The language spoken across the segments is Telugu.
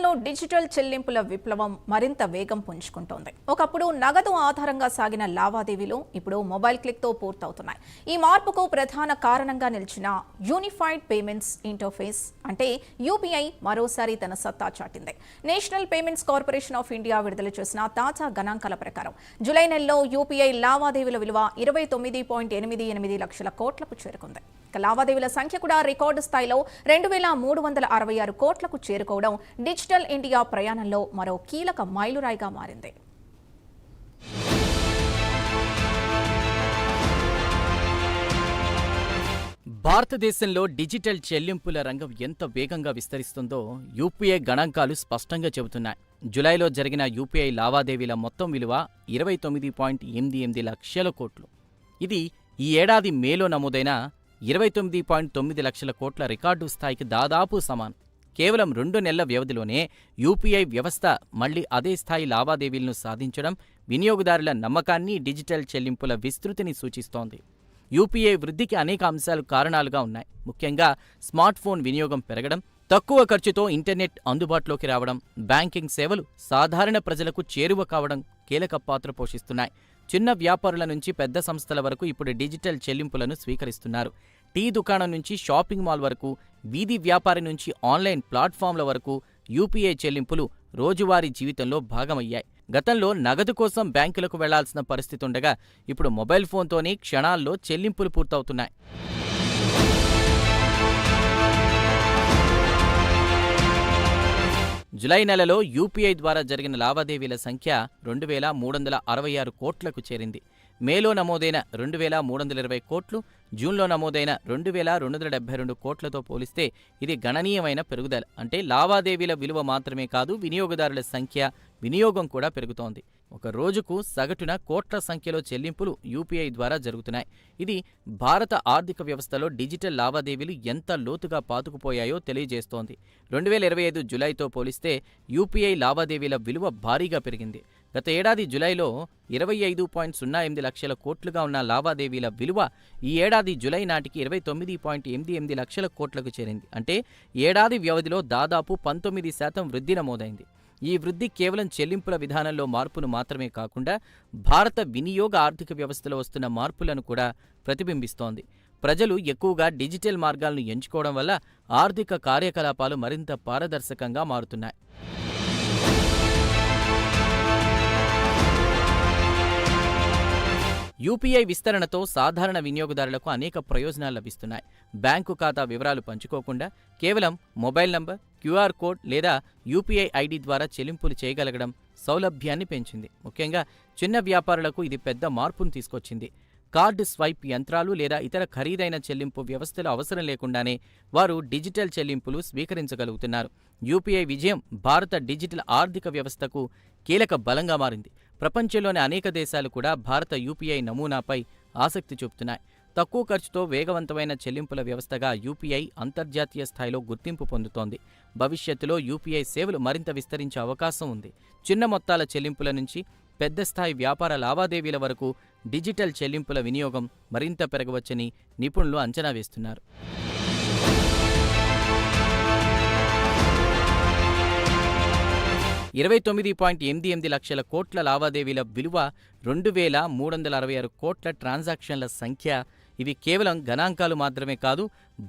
దేశంలో డిజిటల్ చెల్లింపుల విప్లవం మరింత వేగం పుంజుకుంటోంది. ఒకప్పుడు నగదు ఆధారంగా సాగిన లావాదేవీలు ఇప్పుడు మొబైల్ క్లిక్తో పూర్తవుతున్నాయి. ఈ మార్పుకు ప్రధాన కారణంగా నిలిచిన యూనిఫైడ్ పేమెంట్స్ ఇంటర్ఫేస్ అంటే యూపీఐ మరోసారి తన సత్తా చాటింది. National payments corporation of India విడుదల చేసిన తాజా గణాంకాల ప్రకారం జూలై నెలలో యూపీఐ లావాదేవీల విలువ 29.88 లక్షల కోట్లకు చేరుకుంది. లావాదేవీల సంఖ్య కూడా రికార్డు స్థాయిలో 2366 కోట్లకు చేరుకోవడం డిజిటల్ ఇండియా ప్రయాణంలో మరో కీలక మైలురాయిగా మారింది. భారతదేశంలో డిజిటల్ చెల్లింపుల రంగం ఎంత వేగంగా విస్తరిస్తుందో యూపీఐ గణాంకాలు స్పష్టంగా చెబుతున్నాయి. జులైలో జరిగిన యూపీఐ లావాదేవీల మొత్తం విలువ 29.88 లక్షల కోట్లు. ఇది ఈ ఏడాది మేలో నమోదైన 29.9 లక్షల కోట్ల రికార్డు స్థాయికి దాదాపు సమానం. కేవలం 2 నెలల వ్యవధిలోనే యూపీఐ వ్యవస్థ మళ్లీ అదే స్థాయి లావాదేవీలను సాధించడం వినియోగదారుల నమ్మకాన్ని, డిజిటల్ చెల్లింపుల విస్తృతిని సూచిస్తోంది. యూపీఐ వృద్ధికి అనేక అంశాలు కారణాలుగా ఉన్నాయి. ముఖ్యంగా స్మార్ట్ ఫోన్ వినియోగం పెరగడం, తక్కువ ఖర్చుతో ఇంటర్నెట్ అందుబాటులోకి రావడం, బ్యాంకింగ్ సేవలు సాధారణ ప్రజలకు చేరువ కావడం కీలక పాత్ర పోషిస్తున్నాయి. చిన్న వ్యాపారుల నుంచి పెద్ద సంస్థల వరకు ఇప్పుడు డిజిటల్ చెల్లింపులను స్వీకరిస్తున్నారు. టీ దుకాణం నుంచి షాపింగ్ మాల్ వరకు, వీధి వ్యాపారి నుంచి ఆన్లైన్ ప్లాట్ఫామ్ల వరకు యూపీఐ చెల్లింపులు రోజువారీ జీవితంలో భాగమయ్యాయి. గతంలో నగదు కోసం బ్యాంకులకు వెళ్లాల్సిన పరిస్థితి ఉండగా ఇప్పుడు మొబైల్ ఫోన్తోనే క్షణాల్లో చెల్లింపులు పూర్తవుతున్నాయి. జులై నెలలో యూపీఐ ద్వారా జరిగిన లావాదేవీల సంఖ్య 2366 కోట్లకు చేరింది. మేలో నమోదైన 2320 కోట్లు, జూన్లో నమోదైన 2272 కోట్లతో పోలిస్తే ఇది గణనీయమైన పెరుగుదల. అంటే లావాదేవీల విలువ మాత్రమే కాదు, వినియోగదారుల సంఖ్య, వినియోగం కూడా పెరుగుతోంది. ఒక రోజుకు సగటున కోట్ల సంఖ్యలో చెల్లింపులు యూపీఐ ద్వారా జరుగుతున్నాయి. ఇది భారత ఆర్థిక వ్యవస్థలో డిజిటల్ లావాదేవీలు ఎంత లోతుగా పాతుకుపోయాయో తెలియజేస్తోంది. 2025 జులైతో పోలిస్తే యూపీఐ లావాదేవీల విలువ భారీగా పెరిగింది. గత ఏడాది జులైలో 25.08 లక్షల కోట్లుగా ఉన్న లావాదేవీల విలువ ఈ ఏడాది జులై నాటికి 29.88 లక్షల కోట్లకు చేరింది. అంటే ఏడాది వ్యవధిలో దాదాపు 19% వృద్ధి నమోదైంది. ఈ వృద్ధి కేవలం చెల్లింపుల విధానంలో మార్పును మాత్రమే కాకుండా భారత వినియోగ ఆర్థిక వ్యవస్థలో వస్తున్న మార్పులను కూడా ప్రతిబింబిస్తోంది. ప్రజలు ఎక్కువగా డిజిటల్ మార్గాలను ఎంచుకోవడం వల్ల ఆర్థిక కార్యకలాపాలు మరింత పారదర్శకంగా మారుతున్నాయి. యూపీఐ విస్తరణతో సాధారణ వినియోగదారులకు అనేక ప్రయోజనాలు లభిస్తున్నాయి. బ్యాంకు ఖాతా వివరాలు పంచుకోకుండా కేవలం మొబైల్ నంబర్, క్యూఆర్ కోడ్ లేదా యూపీఐ ఐడి ద్వారా చెల్లింపులు చేయగలగడం సౌలభ్యాన్ని పెంచింది. ముఖ్యంగా చిన్న వ్యాపారులకు ఇది పెద్ద మార్పును తీసుకొచ్చింది. కార్డు స్వైప్ యంత్రాలు లేదా ఇతర ఖరీదైన చెల్లింపు వ్యవస్థలు అవసరం లేకుండానే వారు డిజిటల్ చెల్లింపులు స్వీకరించగలుగుతున్నారు. యూపీఐ విజయం భారత డిజిటల్ ఆర్థిక వ్యవస్థకు కీలక బలంగా మారింది. ప్రపంచంలోని అనేక దేశాలు కూడా భారత యూపీఐ నమూనాపై ఆసక్తి చూపుతున్నాయి. తక్కువ ఖర్చుతో వేగవంతమైన చెల్లింపుల వ్యవస్థగా యూపీఐ అంతర్జాతీయ స్థాయిలో గుర్తింపు పొందుతోంది. భవిష్యత్తులో యూపీఐ సేవలు మరింత విస్తరించే అవకాశం ఉంది. చిన్న మొత్తాల చెల్లింపుల నుంచి పెద్ద స్థాయి వ్యాపార లావాదేవీల వరకు డిజిటల్ చెల్లింపుల వినియోగం మరింత పెరగవచ్చని నిపుణులు అంచనా వేస్తున్నారు. $29.88 లక్షల కోట్ల లావాదేవీల విలువ, 2366 కోట్ల ట్రాన్సాక్షన్ల సంఖ్య. ఇవి కేవలం గణాంకాలు మాత్రమే కాదు,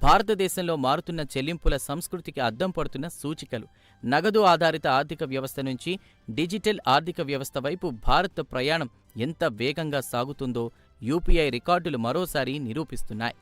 భారతదేశంలో మారుతున్న చెల్లింపుల సంస్కృతికి అద్దం పడుతున్న సూచికలు. నగదు ఆధారిత ఆర్థిక వ్యవస్థ నుంచి డిజిటల్ ఆర్థిక వ్యవస్థ వైపు భారత ప్రయాణం ఎంత వేగంగా సాగుతుందో యూపీఐ రికార్డులు మరోసారి నిరూపిస్తున్నాయి.